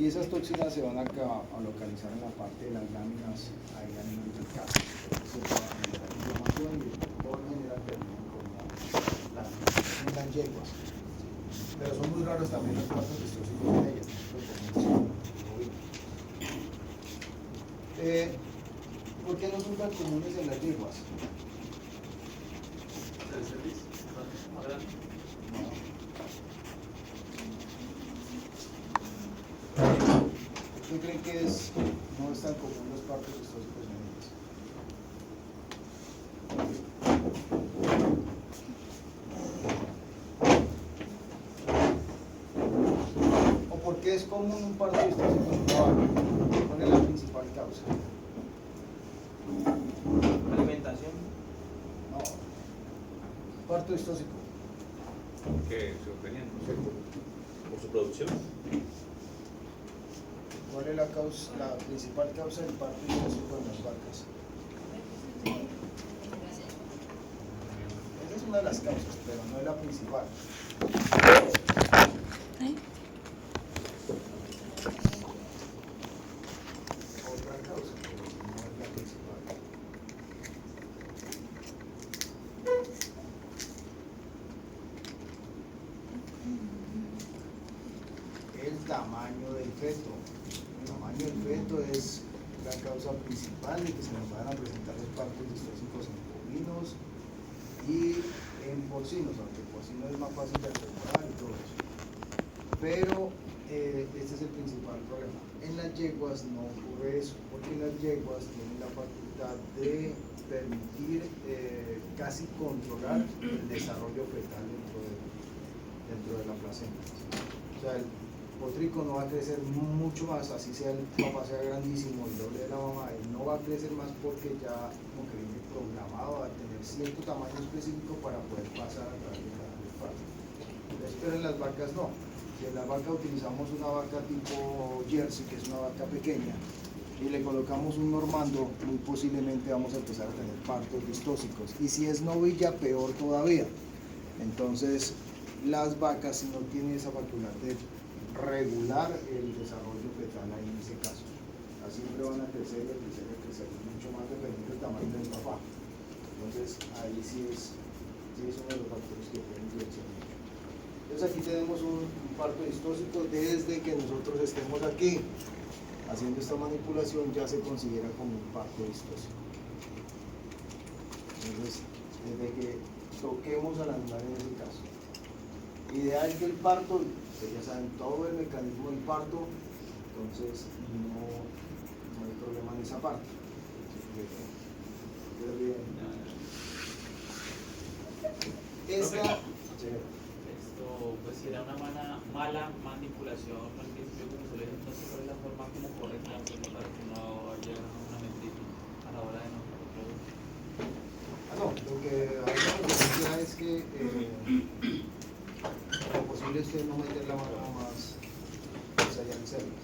esas toxinas se van a localizar en la parte de las láminas, ahí a nivel del caso. Eso va a generar inflamación y por general terminan como en las yeguas. Pero son muy raros también los partos distóxicos en ellas. ¿Por qué no son tan comunes en las yeguas? ¿El servicio más grande? ¿Qué creen que no es tan común los partos distóxicos en ellas? ¿O por qué es común un parto distóxico en una vaca? ¿Cuál es la principal causa? Alimentación. No. Parto distóxico. ¿Qué? ¿Su opinión? ¿Por su producción? ¿Cuál es la principal causa del parto distóxico en las vacas? Esa es una de las causas, pero no es la principal. Otra causa, pero no es la principal. El tamaño del feto. El tamaño del feto es la causa principal de que se nos van a presentar los partos distóxicos en bovinos y en porcinos, aunque el porcino es más fácil de asegurar y todo eso. Pero este es el principal problema. En las yeguas no ocurre eso, porque las yeguas tienen la facultad de permitir casi controlar el desarrollo fetal dentro de la placenta. O sea, el potrico no va a crecer mucho más, así sea el papá sea grandísimo, el doble de la mamá, él no va a crecer más porque ya como que viene programado a tener cierto tamaño específico para poder pasar a través del canal del parto. Pero en las vacas no. Si en la vaca utilizamos una vaca tipo Jersey, que es una vaca pequeña, y le colocamos un normando, muy posiblemente vamos a empezar a tener partos distóxicos. Y si es novilla, peor todavía. Entonces, las vacas, si no tienen esa facultad de regular el desarrollo fetal ahí en ese caso, siempre van a crecer y a crecer y a crecer, mucho más dependiendo del tamaño del papá. Entonces, ahí sí es uno de los factores que pueden influenciar mucho. Entonces aquí tenemos un parto distóxico. Desde que nosotros estemos aquí haciendo esta manipulación ya se considera como un parto distóxico. Entonces, desde que toquemos al animal en ese caso. Ideal que el parto, ustedes ya saben todo el mecanismo del parto, entonces no hay problema en esa parte. Esta... Esto, pues si era una mala manipulación al principio, como se le dice, entonces cuál es la forma como correcta para que no haya una mentira a la hora de no producir. No, lo que hay que decir es que lo posible es que no meter la mano más allá en células,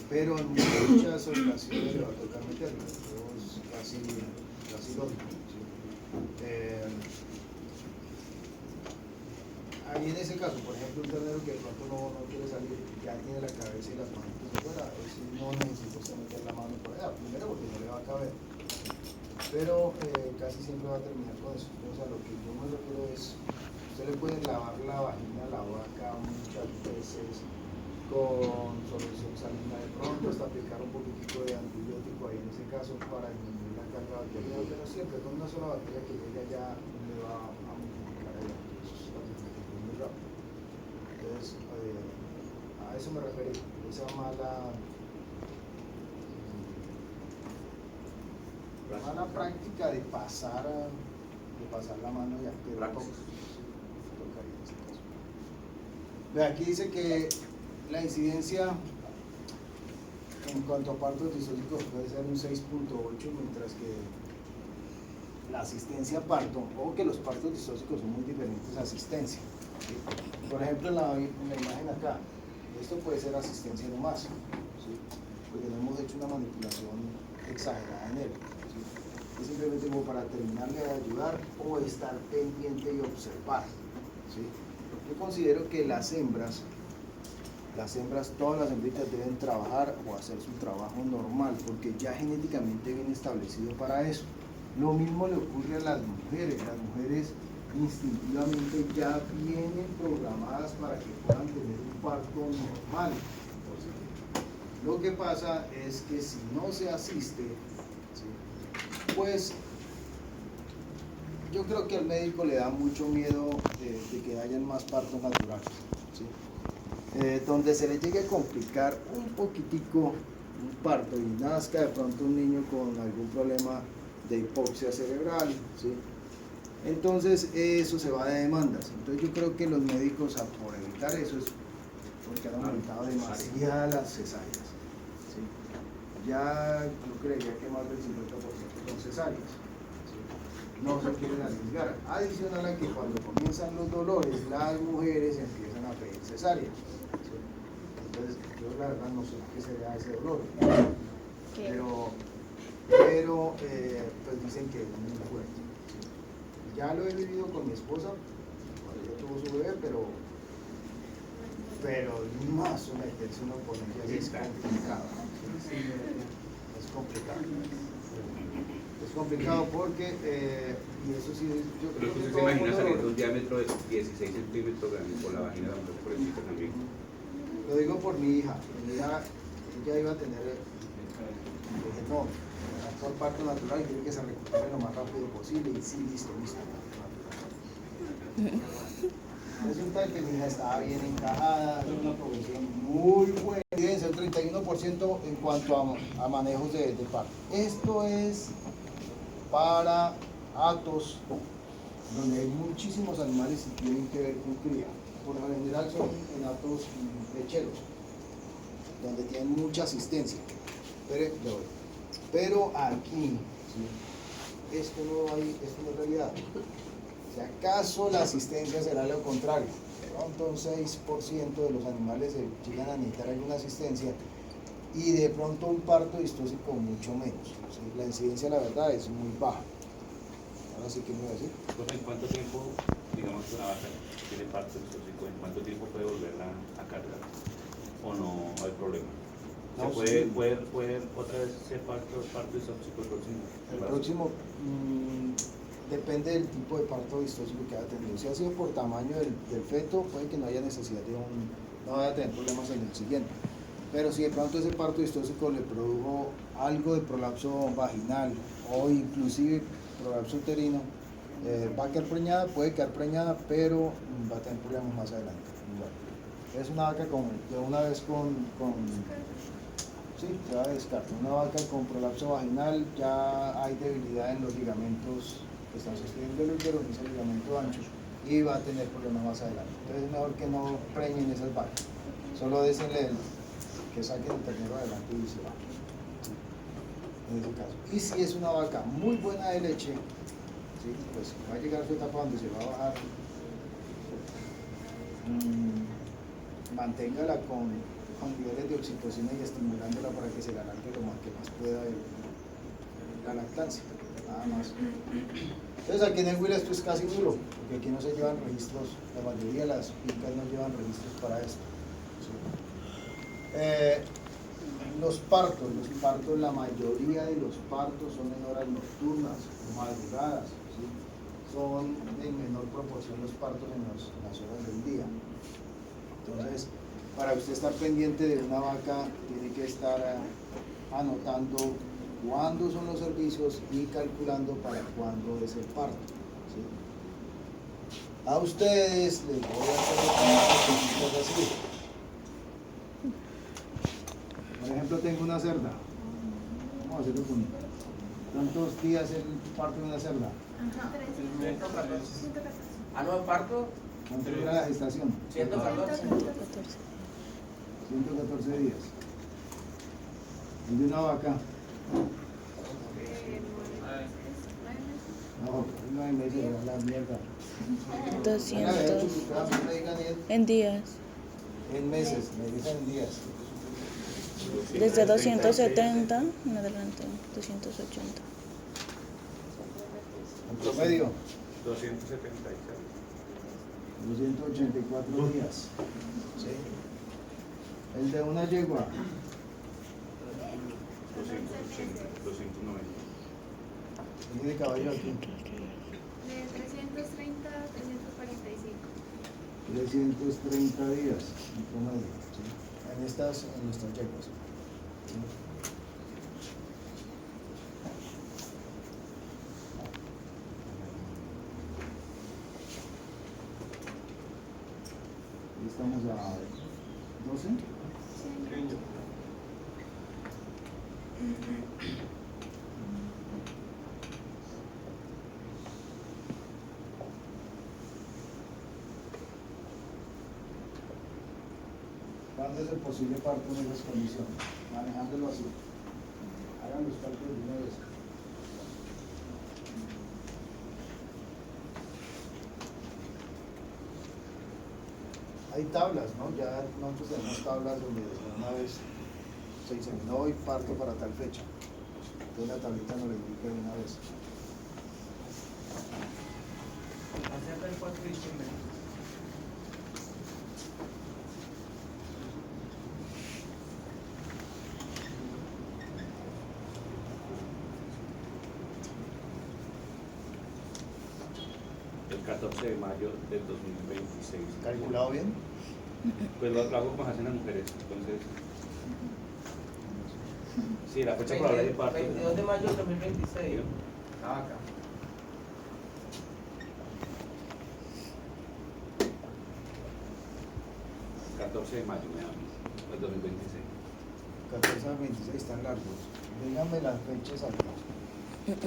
pero en muchas ocasiones le va a tocar meterla, eso es casi lógico. ¿Sí? Ahí en ese caso, por ejemplo, un ternero que de pronto no quiere salir, ya tiene la cabeza y las manos afuera, no necesita usted meter la mano por allá, primero porque no le va a caber, pero casi siempre va a terminar con eso. O sea, lo que yo me refiero es, usted le puede lavar la vagina a la vaca muchas veces con solución salina, de pronto hasta aplicar un poquitico de antibiótico ahí en ese caso para disminuir la carga bacteriana, pero siempre con una sola bacteria que llegue ya le va a multiplicar ahí. Entonces, a eso me referí, esa mala práctica de pasar la mano ya, pero tocaría en ese caso. Ve, aquí dice que la incidencia en cuanto a partos distóxicos puede ser un 6.8, mientras que la asistencia a parto, o que los partos distóxicos son muy diferentes a asistencia. ¿Sí? Por ejemplo, en la imagen acá, esto puede ser asistencia nomás, ¿sí? Porque no hemos hecho una manipulación exagerada en él, ¿sí? Es simplemente como para terminarle de ayudar o estar pendiente y observar, ¿sí? Yo considero que las hembras las hembras, todas las hembritas deben trabajar o hacer su trabajo normal, porque ya genéticamente viene establecido para eso. Lo mismo le ocurre a las mujeres instintivamente ya vienen programadas para que puedan tener un parto normal. Lo que pasa es que si no se asiste, ¿sí?, pues yo creo que al médico le da mucho miedo de que hayan más partos naturales, ¿sí? Donde se le llegue a complicar un poquitico un parto y nazca de pronto un niño con algún problema de hipoxia cerebral, ¿sí? Entonces eso se va de demandas. Entonces yo creo que los médicos, por evitar eso, es porque han aumentado demasiado las cesáreas, ¿sí? Ya yo creería que más del 50% son cesáreas, ¿sí? No se quieren arriesgar. Adicional a que cuando comienzan los dolores, las mujeres empiezan a pedir cesárea, ¿sí? Entonces yo la verdad no sé qué será ese dolor, pero pues dicen que es muy fuerte. Ya lo he vivido con mi esposa cuando ella tuvo su bebé, pero más someterse uno con ella es complicado. Es complicado. Es complicado porque, y eso sí, yo creo Pero que usted se todo el imagina mundo saliendo un diámetro de 16 centímetros por la vagina de la mujer por el sitio también. lo digo por mi hija. Mi hija, ella iba a tener, dije, no, por parto natural y quiere que se recupere lo más rápido posible, y sí, listo. Resulta que mi hija estaba bien encajada, era una progresión muy buena, fíjense, el 31% en cuanto a manejos de parto. Esto es para atos donde hay muchísimos animales y tienen que ver con cría. Por lo general son en atos lecheros, donde tienen mucha asistencia. Pero aquí, ¿sí?, esto no es realidad. Si acaso la asistencia será lo contrario, pronto un 6% de los animales llegan a necesitar alguna asistencia y de pronto un parto distóxico mucho menos, ¿sí? La incidencia, la verdad, es muy baja. Ahora sí que me voy a decir. Pues, ¿en cuánto tiempo, digamos, una vaca tiene parto distóxico, en cuánto tiempo puede volverla a cargar? ¿O no hay problema? No, ¿Se sí. puede otra vez ser parto distóxico el próximo? El próximo depende del tipo de parto distóxico que haya tenido. Si ha sido por tamaño del feto, puede que no haya necesidad no vaya a tener problemas en el siguiente. Pero si de pronto ese parto distóxico le produjo algo de prolapso vaginal o inclusive prolapso uterino, va a quedar preñada, puede quedar preñada, pero va a tener problemas más adelante. Igual. Es una vaca de una vez sí, se va a descartar. Una vaca con prolapso vaginal, ya hay debilidad en los ligamentos que están sosteniendo el útero, en ese ligamento ancho, y va a tener problemas más adelante. Entonces es mejor que no preñen esas vacas. Solo déjenle que saquen el ternero adelante y se va. En ese caso. Y si es una vaca muy buena de leche, ¿sí?, pues va a llegar a su etapa donde se va a bajar. Manténgala con niveles de oxitocina y estimulándola para que se alargue lo más que más pueda la lactancia, nada más. Entonces aquí en el Huila esto es casi nulo, porque aquí no se llevan registros, la mayoría de las fincas no llevan registros para esto. ¿Sí? Los partos, la mayoría de los partos son en horas nocturnas, madrugadas, ¿sí? Son en menor proporción los partos en las horas del día. Entonces, para usted estar pendiente de una vaca, tiene que estar anotando cuándo son los servicios y calculando para cuándo es el parto, ¿sí? A ustedes les voy a hacer cosas así. Por ejemplo, tengo una cerda. Vamos a hacerlo con ¿cuántos días el parto de una cerda? 114. ¿Ah, no, el parto? ¿Cuánto dura la gestación? 114. 114 días. ¿El de una vaca? No, 9 meses, la mierda. 200 en días, En meses, me dicen en días. desde 270 en adelante, 280. En promedio, 276. 284 días. ¿Sí? El de una yegua, 280, 290. tiene caballo aquí. De 330 a 345. 330 días en promedio, ¿sí? En nuestras yeguas. ¿Sí? Y estamos a 12. ¿Cuándo es el posible parto en esas condiciones? Manejándolo así. Hagan los cálculos de una vez. Hay tablas, ¿no? Ya nosotros tenemos tablas donde una vez se dice, no hoy parto para tal fecha. Entonces la tablita nos lo indica de una vez. Acerca del 4 de diciembre. El 14 de mayo del 2026. ¿Calculado bien? Pues lo hago como hacen las mujeres, entonces. Sí, la fecha probable de parto. 22 de mayo del 2026. Ah, acá. El 14 de mayo del 2026. 14 al 26 están largos. Díganme las fechas exactas.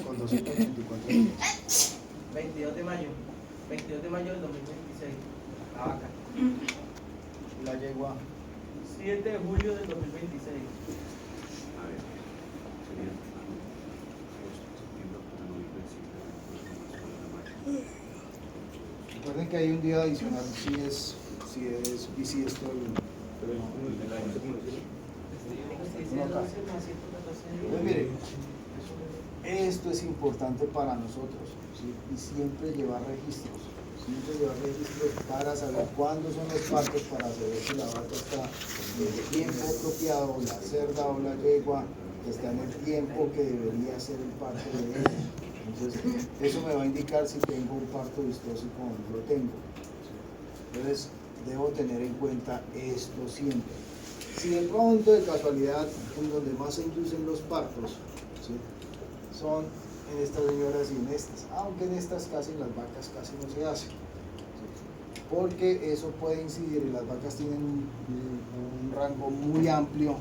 Con 284 días. 22 de mayo. 22 de mayo del 2026. La vaca. La yegua. 7 de julio del 2026. A ver, sería agosto, septiembre, octubre, noviembre, diciembre, enero, marzo, abril, mayo. Recuerden que hay un día adicional si si esto Pues mire, esto es importante para nosotros, ¿sí? Y siempre llevar registros para saber cuándo son los partos, para saber si la vaca está en el tiempo apropiado, la cerda o la yegua está en el tiempo que debería ser el parto de ella. Entonces, eso me va a indicar si tengo un parto distóxico o no lo tengo. Entonces, debo tener en cuenta esto siempre. Si de pronto, de casualidad, en donde más se inducen los partos, ¿sí?, son en estas señoras y en estas, aunque en estas casi, en las vacas casi no se hace, ¿sí?, porque eso puede incidir, y las vacas tienen un rango muy amplio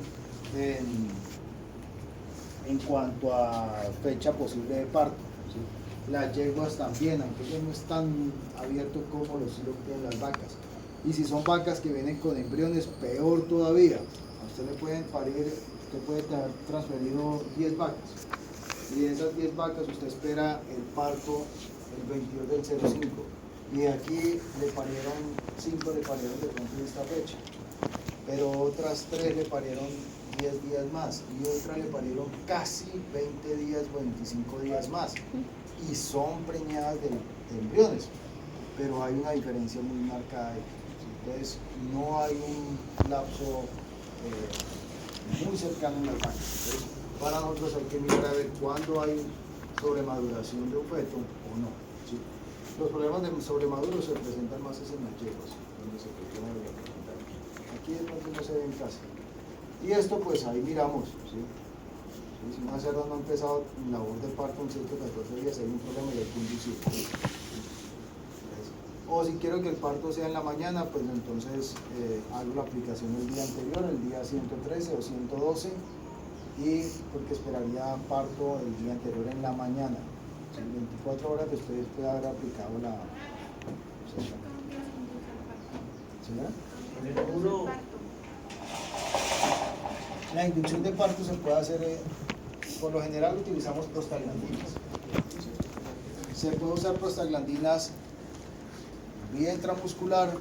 en cuanto a fecha posible de parto, ¿sí? Las yeguas también, aunque ellos no están abiertos como lo tienen las vacas. Y si son vacas que vienen con embriones, peor todavía. A usted le pueden parir, usted puede tener transferido 10 vacas. Y de esas 10 vacas usted espera el parto el 22 del 05. Y de aquí le parieron 5 de pronto en esta fecha. Pero otras 3 le parieron 10 días más. Y otras le parieron casi 20 días, 25 días más. Y son preñadas de embriones. Pero hay una diferencia muy marcada ahí. Entonces, no hay un lapso muy cercano en las vacas. Entonces, para nosotros hay que mirar a ver cuándo hay sobremaduración de un feto o no, ¿sí? Los problemas de sobremaduro se presentan más en las yeguas, donde se presentan las presentar. Aquí de pronto no se ven casi. Y esto, pues ahí miramos, ¿sí? Si una cerda no ha empezado la labor de parto en 7 o 14 días, hay un problema y hay que inducir. O si quiero que el parto sea en la mañana, pues entonces hago la aplicación el día anterior, el día 113 o 112, y porque esperaría parto el día anterior en la mañana. En 24 horas después puede haber aplicado la... ¿Señora? La inducción de parto se puede hacer, por lo general utilizamos prostaglandinas. Se puede usar prostaglandinas vía intramuscular,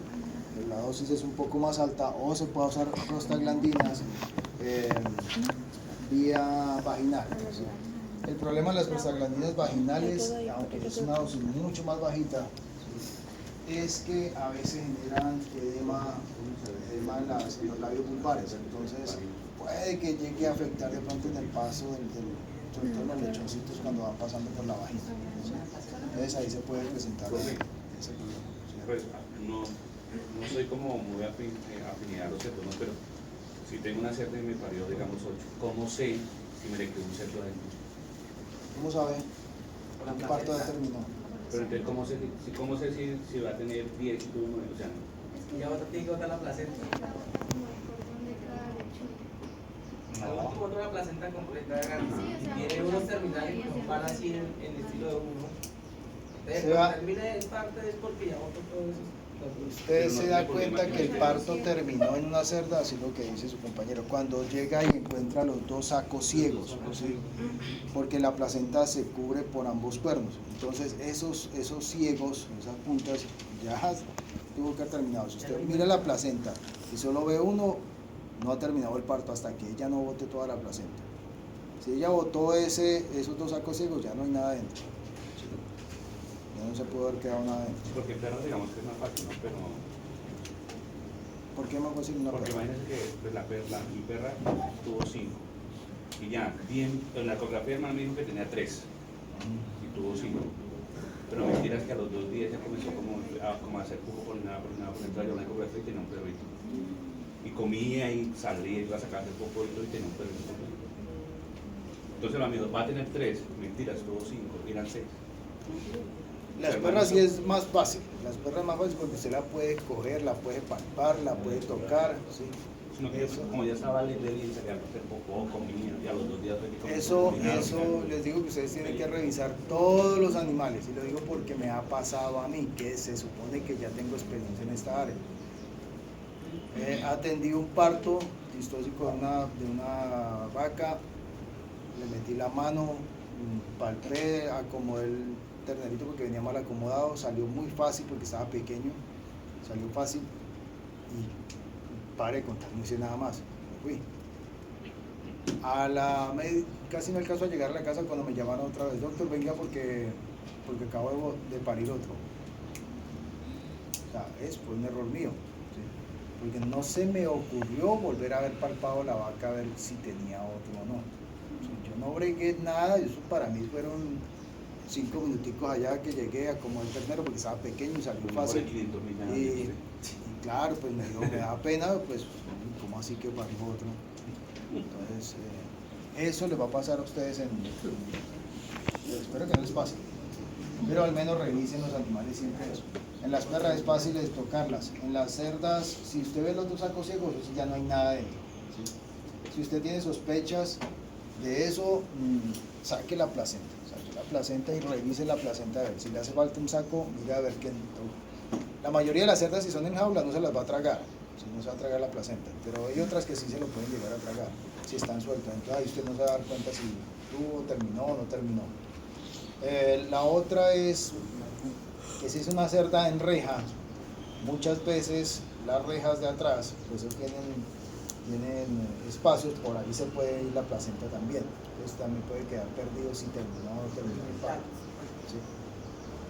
la dosis es un poco más alta, o se puede usar prostaglandinas vía vaginal. ¿Sí? El problema de las prostaglandinas vaginales, aunque es una dosis mucho más bajita, ¿sí?, es que a veces generan edema en los labios pulpares, entonces puede que llegue a afectar de pronto en el paso sobre todo en los lechoncitos cuando van pasando por la vagina, ¿sí? Entonces ahí se puede presentar ese problema, ¿sí? Pues no soy como muy afinidad a los cerdos, ¿no? Pero si tengo una cerda y me parió, digamos, 8, ¿cómo sé si me le quedó un cerdo adentro? ¿Cómo sabe? ¿Qué parto determinó? Pero entonces, ¿cómo sé si va a tener 10 y tuvo 9? O sea, Y ya otra tiene que botar la placenta. Al último otra la placenta completa, y tiene unos terminales que van así en el estilo de uno. Entonces, cuando termine el parto es porque ya botó todos esos. Usted se da cuenta que el parto terminó en una cerda, así lo que dice su compañero, cuando llega y encuentra los dos sacos ciegos, ¿sí? Porque la placenta se cubre por ambos cuernos, entonces esos ciegos, esas puntas, ya tuvo que haber terminado. Si usted mira la placenta y solo ve uno, no ha terminado el parto hasta que ella no bote toda la placenta. Si ella botó esos dos sacos ciegos, ya no hay nada dentro. ¿Sí? Ya no se pudo haber quedado nada dentro. porque perro, digamos que es más fácil, ¿no? Pero, ¿Por qué más fácil una porque perra? imagínense que pues, mi perra tuvo 5. Y ya, bien, en la ecografía hermano me dijo que tenía 3. Y tuvo 5. Pero mentiras que a los 2 días ya comenzó como a hacer poco por nada, entonces yo una ecografía y tenía un perrito. Y comía y salía y iba a sacar el poco y tenía un perrito. Entonces los amigos, va a tener 3, mentiras, tuvo 5, eran 6. Las perras sí es más fácil, las perras más fácil porque usted la puede coger, la puede palpar, la puede tocar, ¿sí? Sino que como ya estaba bien, salía a hacer poco, comía, y a los 2 días Eso les digo que ustedes tienen que revisar todos los animales, y lo digo porque me ha pasado a mí, que se supone que ya tengo experiencia en esta área. Atendí un parto distóxico de una vaca, le metí la mano, palpé, acomodé el ternerito porque venía mal acomodado, salió muy fácil porque estaba pequeño, salió fácil y paré de contar, no hice nada más, me fui. Casi no alcanzo a llegar a la casa cuando me llamaron otra vez, doctor, venga porque acabo de parir otro. O sea, fue un error mío, ¿sí? Porque no se me ocurrió volver a haber palpado la vaca a ver si tenía otro o no. O sea, yo no bregué nada, eso para mí fueron 5 minuticos allá que llegué a como el ternero porque estaba pequeño y salió fácil. Y claro, pues me da pena, pues como así que parió otro. Entonces, eso les va a pasar a ustedes espero que no les pase, pero al menos revisen los animales siempre eso. En las perras es fácil de tocarlas, en las cerdas, si usted ve los dos sacos ciegos, eso ya no hay nada dentro, ¿sí? Si usted tiene sospechas de eso, saque la placenta y revise la placenta a ver si le hace falta un saco, mira a ver qué. La mayoría de las cerdas, si son en jaula, no se las va a tragar, si no se va a tragar la placenta, pero hay otras que sí se lo pueden llegar a tragar si están sueltas, entonces ahí usted no se va a dar cuenta si tuvo, terminó o no terminó. La otra es que si es una cerda en reja, muchas veces las rejas de atrás pues tienen espacios, por ahí se puede ir la placenta también, entonces también puede quedar perdido si terminó o no terminó el parto, ¿sí?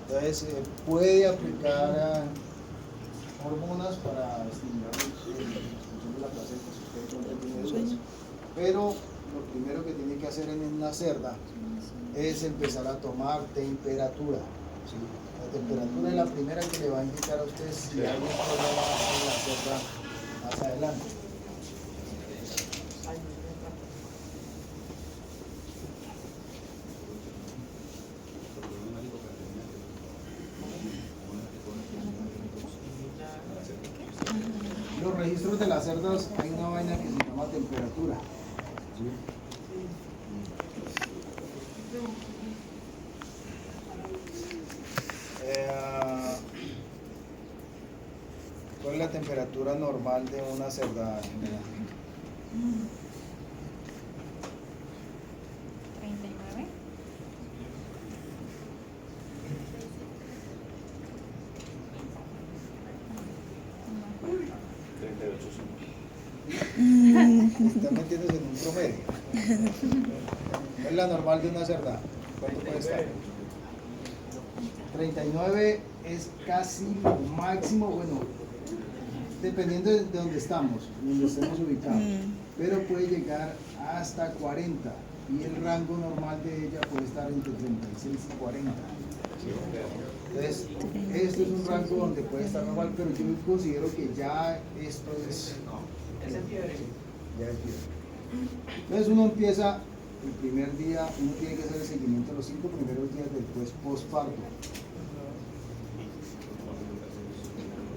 Entonces puede aplicar hormonas para estimular la expulsión de la placenta si usted no tiene eso. Pero lo primero que tiene que hacer en una cerda es empezar a tomar temperatura, ¿sí? La temperatura es la primera que le va a indicar a usted si hay un problema en la cerda más adelante. Los registros de las cerdas, hay una vaina que se llama temperatura, ¿sí? ¿Cuál es la temperatura normal de una cerda? 39. Están metiéndose en un promedio. ¿Cuál es la normal de una cerda? ¿Cuánto puede estar? 39 es casi lo máximo, bueno, dependiendo de donde estamos, donde estemos ubicados, pero puede llegar hasta 40 y el rango normal de ella puede estar entre 36 y 40. Entonces, este es un rango donde puede estar normal, pero yo considero que ya esto es... Ese fiebre. Ya es fiebre. Entonces uno empieza el primer día, uno tiene que hacer el seguimiento de los 5 primeros días después postparto.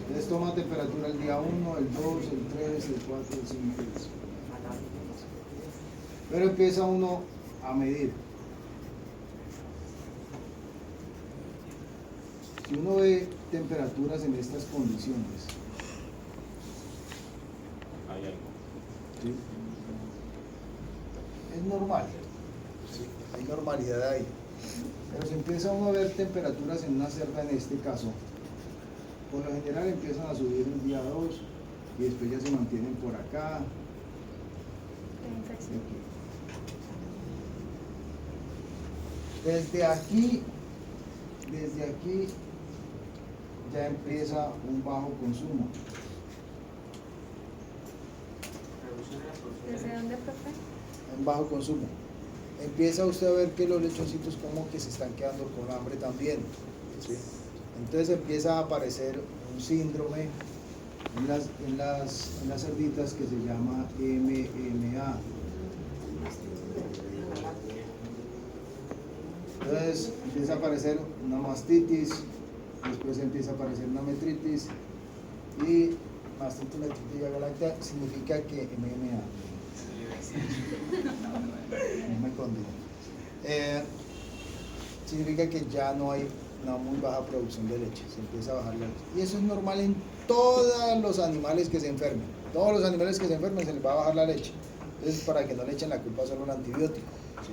Entonces toma temperatura el día 1, el 2, el 3, el 4, el 5, el 6. Pero empieza uno a medir. Si uno ve temperaturas en estas condiciones, Hay algo. ¿sí? Es normal, ¿sí? Hay normalidad ahí. Pero si empieza uno a ver temperaturas en una cerda, en este caso, por lo general empiezan a subir el día 2 y después ya se mantienen por acá. Desde aquí ya empieza un bajo consumo. ¿Desde dónde, profe? Un bajo consumo. Empieza usted a ver que los lechoncitos como que se están quedando con hambre también, ¿sí? Entonces empieza a aparecer un síndrome en las cerditas que se llama MMA. Entonces empieza a aparecer una mastitis, después empieza a aparecer una metritis y mastitis, metritis y galacta significa que MMA. No me condeno. Significa que ya no hay una muy baja producción de leche, se empieza a bajar la leche. Y eso es normal en todos los animales que se enfermen. Todos los animales que se enfermen se les va a bajar la leche. Entonces, para que no le echen la culpa solo al antibiótico, ¿sí?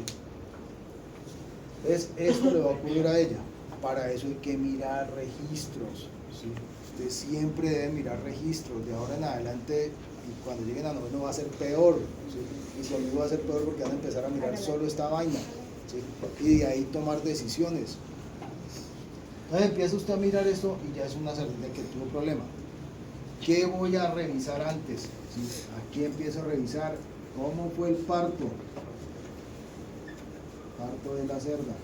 Entonces, esto le va a ocurrir a ella. Para eso hay que mirar registros, ¿sí? Usted siempre debe mirar registros. De ahora en adelante, y cuando lleguen a noveno va a ser peor, ¿sí? Y conmigo va a ser peor porque van a empezar a mirar solo esta vaina, ¿sí? Y de ahí tomar decisiones. Entonces empieza usted a mirar esto y ya es una cerdita que tuvo problema. ¿Qué voy a revisar antes? ¿Sí? Aquí empiezo a revisar cómo fue el parto. Parto de la cerda.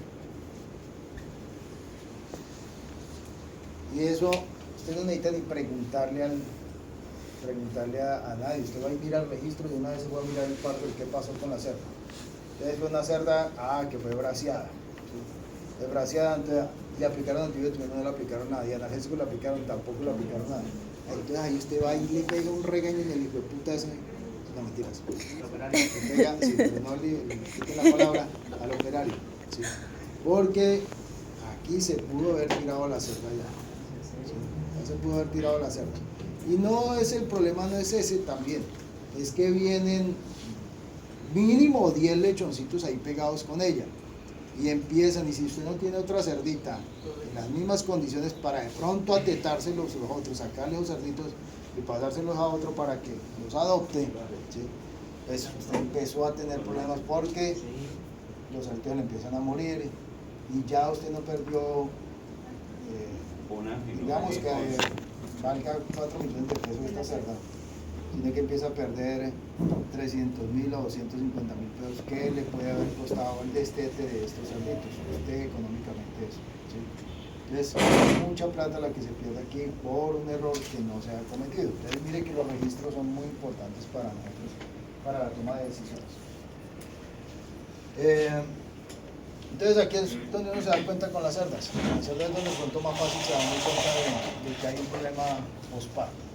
Y eso usted no necesita ni preguntarle a nadie. Usted va a ir al registro y una vez se va a mirar el parto de qué pasó con la cerda. Entonces fue una cerda, que fue braseada. ¿Sí? Es braseada, entonces le aplicaron antibióticos, no le aplicaron nada, y analgésicos le aplicaron, tampoco le aplicaron nada. Entonces ahí usted va y le pega un regaño en el hijo de puta ese. No, mentiras. Le pega, sí, pero no le quiten la palabra al operario, ¿sí? Porque aquí se pudo haber tirado la cerda ya. ¿Sí? Ya se pudo haber tirado la cerda. Y no es el problema, no es ese también, es que vienen mínimo 10 lechoncitos ahí pegados con ella. Y empiezan, y si usted no tiene otra cerdita en las mismas condiciones para de pronto atetárselos los otros, sacarle los cerditos y pasárselos a otro para que los adopte, ¿sí? Pues usted empezó a tener problemas porque los cerditos le empiezan a morir y ya usted no perdió, digamos que valga 4 millones de pesos esta cerda, sino que empieza a perder 300.000 o 250.000 pesos que le puede haber costado el destete de estos cerditos, usted económicamente eso, ¿sí? Entonces es mucha plata la que se pierde aquí por un error que no se ha cometido. Entonces mire que los registros son muy importantes para nosotros, para la toma de decisiones. Entonces aquí es donde uno se da cuenta con las cerdas. Las cerdas es donde de pronto más fácil se dan cuenta de que hay un problema postparto.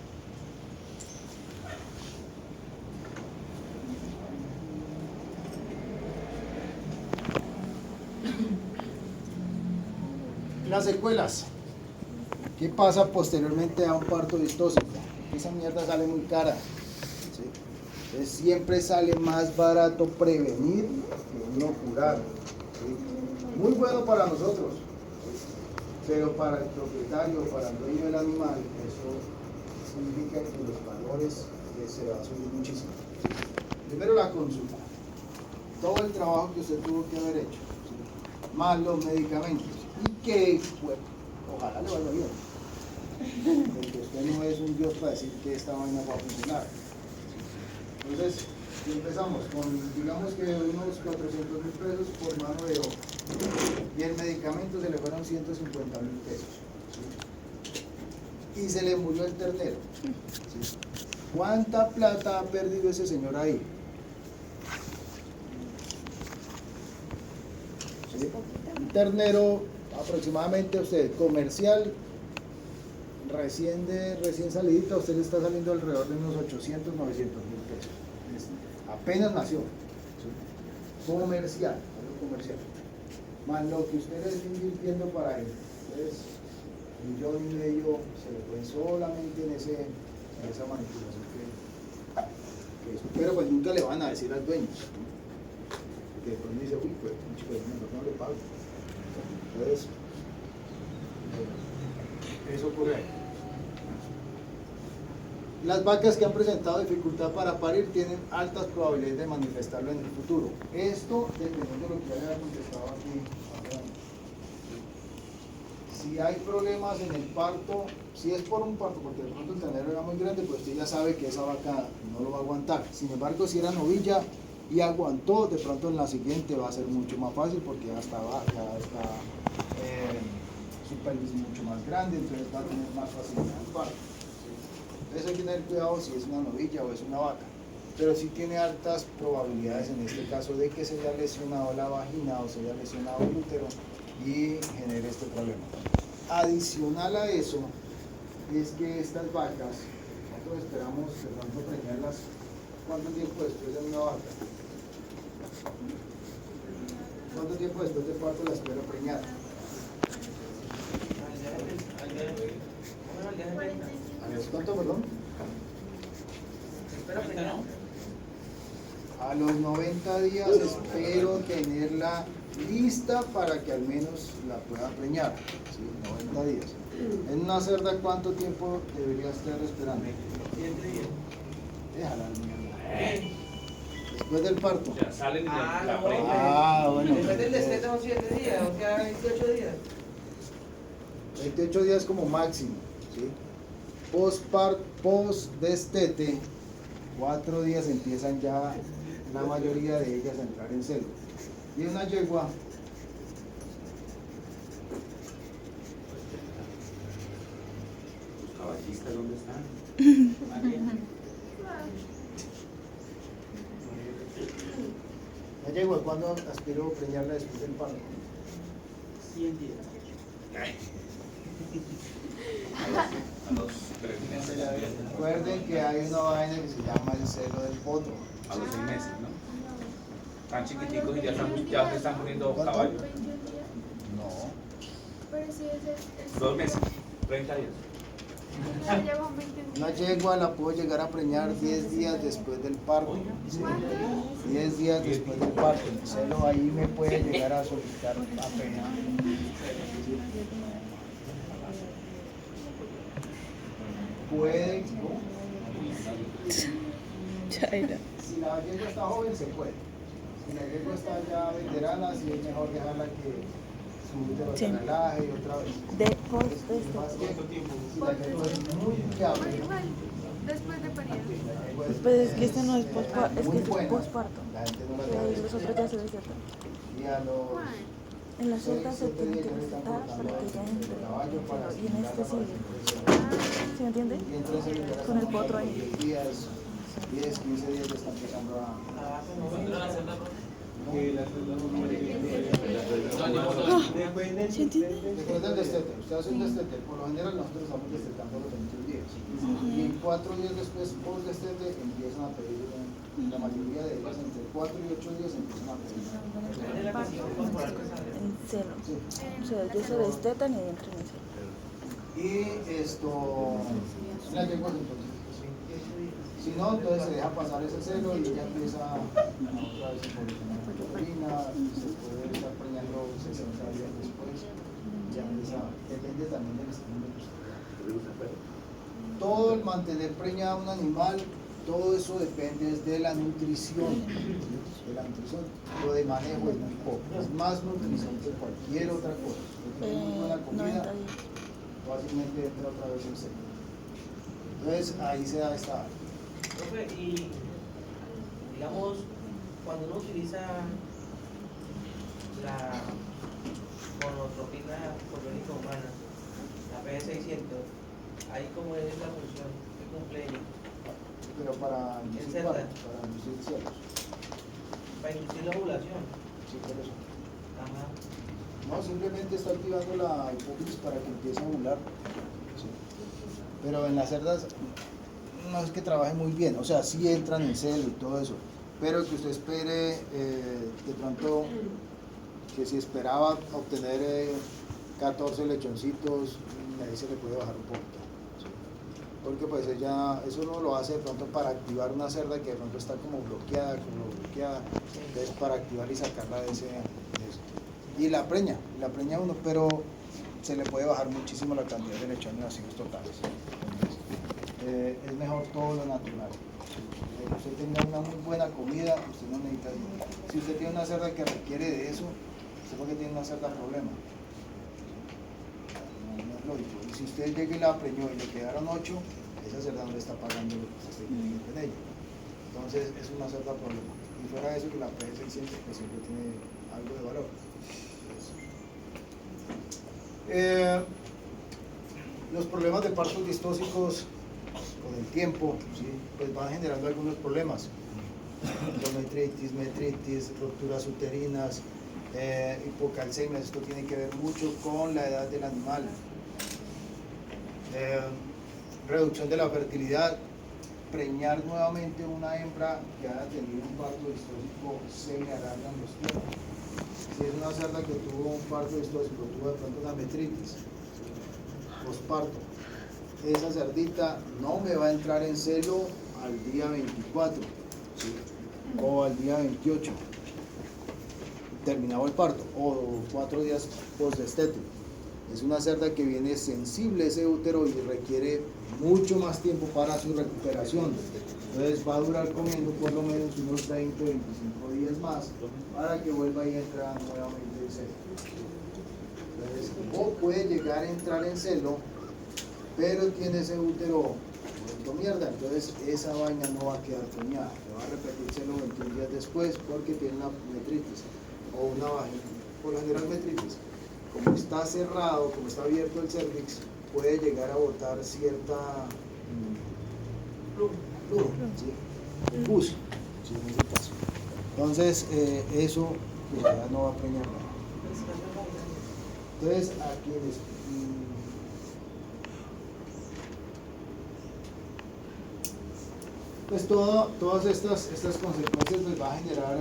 Las secuelas. ¿Qué pasa posteriormente a un parto distóxico? Esa mierda sale muy cara, ¿sí? Entonces siempre sale más barato prevenir que no curar, ¿sí? Muy bueno para nosotros, ¿sí? Pero para el propietario, para el dueño del animal, eso significa que los valores se van a subir muchísimo. Primero la consulta, todo el trabajo que usted tuvo que haber hecho, ¿sí? Más los medicamentos. ¿Y qué ojalá le vaya bien. Porque usted no es un Dios para decir que esta vaina va a funcionar. Entonces, empezamos con, digamos que unos 400.000 pesos por mano de obra. Y el medicamento se le fueron 150.000 pesos. ¿Sí? Y se le murió el ternero. ¿Sí? ¿Cuánta plata ha perdido ese señor ahí? ¿Sí? Un ternero aproximadamente usted comercial recién salidita, usted le está saliendo alrededor de unos 800.000, 900.000 pesos. Apenas nació. ¿Sí? Comercial, algo comercial. Más lo que usted le está invirtiendo para él. Entonces, 1,5 millones se le fue solamente en esa manipulación que hizo. Pero pues nunca le van a decir al dueño. ¿Sí? Porque después dice, uy, pues mejor no le pago. Entonces, eso ocurre ahí. Las vacas que han presentado dificultad para parir tienen altas probabilidades de manifestarlo en el futuro. Esto dependiendo de lo que ya le había contestado aquí. Si hay problemas en el parto, si es por un parto, porque de pronto el ternero era muy grande, pues usted ya sabe que esa vaca no lo va a aguantar. Sin embargo, si era novilla y aguantó, de pronto en la siguiente va a ser mucho más fácil porque ya está su pelvis mucho más grande, entonces va a tener más facilidad en el parto. Entonces hay que tener cuidado si es una novilla o es una vaca, pero sí tiene altas probabilidades en este caso de que se haya lesionado la vagina o se haya lesionado el útero y genere este problema. Adicional a eso es que estas vacas, nosotros esperamos de pronto preñarlas, ¿cuánto tiempo después de una vaca? ¿Cuánto tiempo después del parto la espera preñar? ¿Cuánto, perdón? A los 90 días espero tenerla lista para que al menos la pueda preñar. ¿Sí? 90 días. En una cerda, ¿cuánto tiempo debería estar esperando? 7 días. Déjala, niña. Después del parto. O sea, salen y la no. prenden. Bueno. Después del destete son 7 días, o sea, 28 días. 28 días como máximo. ¿Sí? Post destete, 4 días empiezan ya la mayoría de ellas a entrar en celo. Y una yegua, ¿Los caballistas dónde están? la yegua, ¿cuándo aspiro preñarla después del parto? 100 días. A los 3 meses. Recuerden que hay una vaina que se llama el celo del potro. A los 6 meses, ¿no? Tan chiquiticos y ya se están poniendo caballos. No. Pero si es 2 meses, 30 días. ya llevan 20 días. Una yegua la puedo llegar a preñar 10 días después del parto. ¿Sí? 10 días después del parto. El celo ahí me puede llegar a solicitar apenas. Puede, ¿no? Si la yegua está joven, se puede. Si la yegua está ya veterana, sí es mejor dejarla que su útero se relaje y otra vez. Más que si la yegua es muy fiable, Igual, después de parir. Pues es que este no es posparto, es muy que es buena, posparto. la gente no la Y debe los otros ya se desertan. y a los En la celda se 6, 7 tiene días que ya le están recetar cortando para que ya entre. el caballo para Y en este estimularla sigue. para que ¿Sí me entiende? y entonces Con el potro ahí. 10 días, 10, 15 días ya está empezando a... ¿Sí entiende? Después del destete, usted hace un destete, por lo general nosotros estamos destetando los 21 días. Y en 4 días después, por destete, empiezan a pedir, la mayoría de ellas, entre 4 y 8 días empiezan a pedir. En celo. Sí. O sea, ellos se destetan y entran en celo. Y esto, la yegua entonces. Si no, entonces se deja pasar ese celo y ella empieza otra vez a evolucionar la orina, se puede estar preñando 60 días después, ya empieza, depende también del estímulo que usted. Todo el mantener preñado a un animal, todo eso depende de la nutrición, lo de manejo es muy poco, es más nutrición que cualquier otra cosa. Usted tiene muy buena 90 comida, días. fácilmente entra otra vez en celo. Entonces ahí se da esta. Profe, y digamos, cuando uno utiliza la monotropina coriónica humana, la P600, ahí como es la función que cumple ella, Pero para inducir celda. partos, para inducir celos. para inducir la ovulación. Sí, por eso. Ajá. No, simplemente está activando la hipófisis para que empiece a ovular. Sí. Pero en las cerdas no es que trabaje muy bien, o sea, sí entran en celo y todo eso, pero que usted espere de pronto que si esperaba obtener 14 lechoncitos, ahí se le puede bajar un poquito. ¿Sí? Porque pues ella, eso no lo hace de pronto para activar una cerda que de pronto está como bloqueada, entonces para activar y sacarla de eso. Y la preña uno, pero se le puede bajar muchísimo la cantidad de lechones nacidos totales. Entonces, es mejor todo lo natural. Que usted tenga una muy buena comida, usted no necesita. Si usted tiene una cerda que requiere de eso, usted porque tiene una cerda problema. No es lógico. Y si usted llega y la preñó y le quedaron 8, esa cerda no le está pagando lo que usted tiene en ella. Entonces es una cerda problema. Y fuera de eso que la P600 pues siempre tiene algo de valor. Los problemas de partos distóxicos con el tiempo, ¿sí? Pues van generando algunos problemas, endometritis, metritis, rupturas uterinas, hipocalcemia. Esto tiene que ver mucho con la edad del animal, reducción de la fertilidad. Preñar nuevamente una hembra que haya tenido un parto distóxico se le alargan los tiempos. Si es una cerda que tuvo un parto distóxico, tuvo de pronto una metritis posparto, esa cerdita no me va a entrar en celo al día 24, ¿sí? O al día 28 terminado el parto, o 4 días postdestético. Es una cerda que viene sensible ese útero y requiere mucho más tiempo para su recuperación. Entonces va a durar comiendo por lo menos unos 20 o 25 días más para que vuelva y entre nuevamente en celo. Entonces, o puede llegar a entrar en celo, pero tiene ese útero vuelto mierda, entonces esa vaina no va a quedar preñada, le va a repetir celo 21 días después porque tiene una metritis o una vagina, por lo general metritis. Como está cerrado, como está abierto el cervix, puede llegar a botar cierta flujo, ¿sí? Pus, ¿sí? En ese caso. Entonces, eso pues, ya no va a preñar nada. Entonces, a quienes pues todas estas consecuencias les va a generar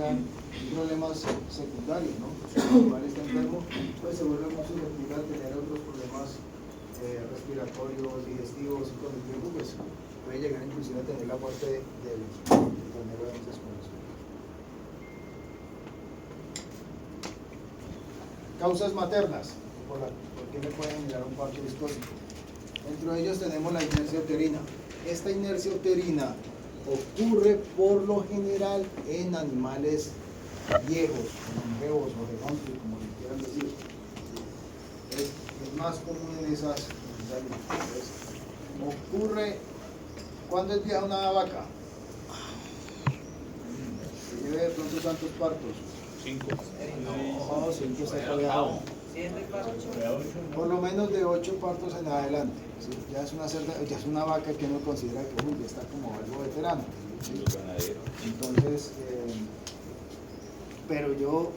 problemas secundarios, ¿no? Si el animal está enfermo, pues se vuelve muy susceptible a tener otros problemas respiratorios, digestivos, y con el tiempo pues puede llegar inclusive a tener la muerte del ternero de desconocido. Causas maternas, por qué le pueden generar un parto distóxico. Dentro de ellos tenemos la inercia uterina. Esta inercia uterina ocurre por lo general en animales viejos, longevos o redondos, como le quieran decir. Es más común en esas animales. Ocurre cuando es vieja una vaca, que lleve de pronto tantos partos. 5. No, 5 está todavía. 7 partos. Por lo menos de 8 partos en adelante. ¿Sí? Ya es una cerda, ya es una vaca que uno considera que ya está como algo veterano. ¿Sí? Entonces, pero yo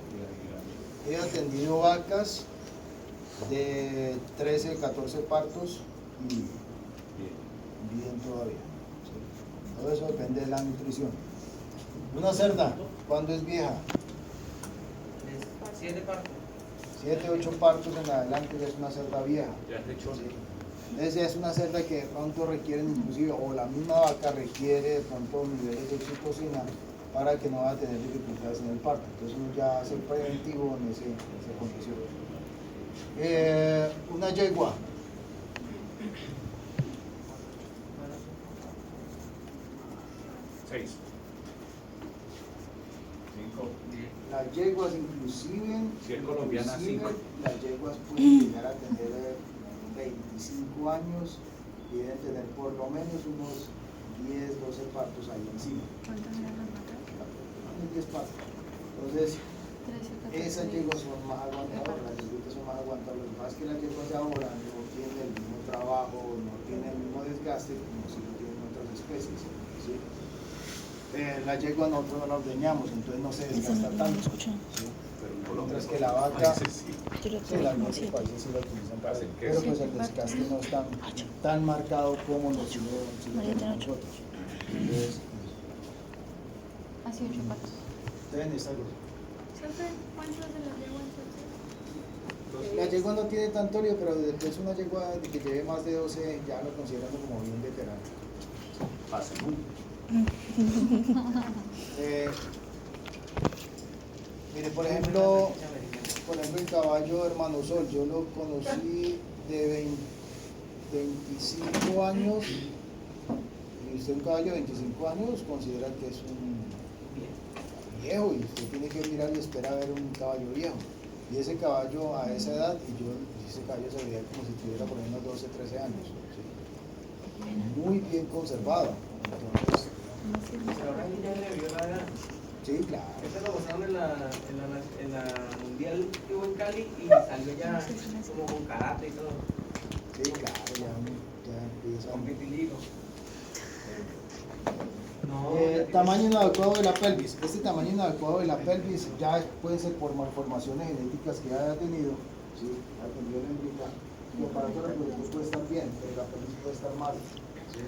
he atendido vacas de 13, 14 partos y bien todavía. ¿Sí? Todo eso depende de la nutrición. Una cerda, ¿cuándo es vieja? 7 partos. 7, 8 partos en adelante ya es una cerda vieja. Ya es lechón. Sí. Entonces ya es una cerda que de pronto requieren inclusive, o la misma vaca requiere de pronto niveles de oxitocina para que no vaya a tener dificultades en el parto. Entonces uno ya hace preventivo en esa condición. Una yegua. Seis. Las yeguas inclusive, Si es colombiana, 5. las yeguas pueden llegar a tener 25 años y deben tener por lo menos unos 10, 12 partos ahí encima. ¿Cuántas eran las matas? Unos 10 partos. Entonces, 13, 14. esas yeguas son más aguantadoras, las yeguitas son más aguantadoras. Lo que pasa es que las yeguas de ahora no tienen el mismo trabajo, no tienen el mismo desgaste como si lo tienen otras especies. ¿Sí? La yegua nosotros no la ordeñamos, entonces no se desgasta tanto. ¿Sí? Pero en Colombia, Mientras que la vaca, sí. Yo lo sí, tuve las como otros 7. países sí la utilizan para Hacen pero queso. pues el desgaste no es tan marcado como lo si lo María tiene tenemos 8. nosotros. Entonces, Así 8 patas. deben estar los. Siempre, ¿cuántas se las llevo entonces? La yegua no tiene tanto lío, pero después una yegua de que lleve más de 12 ya lo consideramos como bien veterano. Pasa, ¿no? Mire, por ejemplo, el caballo Hermano Sol, yo lo conocí de 25 años, y usted un caballo de 25 años considera que es un viejo, y usted tiene que mirar y esperar a ver un caballo viejo. Y ese caballo a esa edad, ese caballo se veía como si tuviera por lo menos 12, 13 años. ¿Sí? Muy bien conservado. Entonces, Pero ahora ya le vio la edad. sí, claro. Esto lo pasaron en la mundial que hubo en Cali y salió ya como con karate y todo. Sí, claro, ya empieza. Con vitiligo. No, Tamaño inadecuado de la pelvis. Este tamaño inadecuado de la pelvis ya puede ser por malformaciones genéticas que haya tenido. ¿Sí? Atendió la hembrita. Y para todo el reproductor puede estar bien, pero la pelvis puede estar mal. ¿Sí?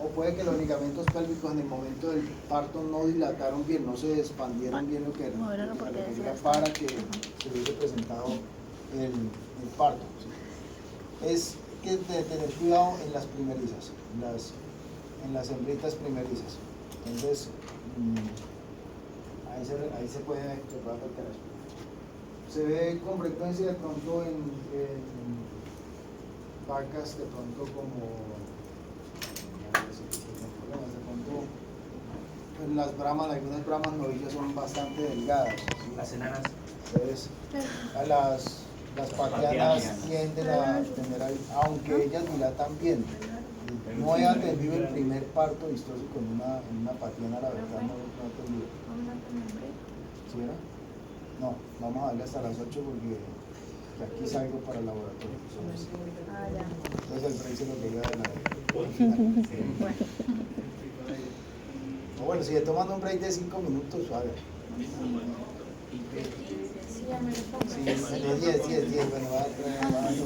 O puede que los ligamentos pélvicos en el momento del parto no dilataron bien, no se expandieron bien lo que era, para que se hubiese presentado el parto. ¿Sí? Es que tener cuidado en las primerizas, en las hembritas primerizas. Entonces, ahí se puede alterar. Se ve con frecuencia de pronto en vacas de pronto como de pronto en las bramas, algunas bramas novillas son bastante delgadas. ¿Sí? las enanas. Entonces, a las patianas tienden a tener ahí, aunque ellas dilatan bien. No he atendido el primer parto vistoso con una patiana, la verdad no he atendido. ¿Sí era? No, vamos a darle hasta las 8 porque de aquí salgo para el laboratorio. Entonces el break se lo llega de la bueno, si le toman un break de 5 minutos, suave. Sí, ya me lo pongo. Sí, de 10, bueno, va a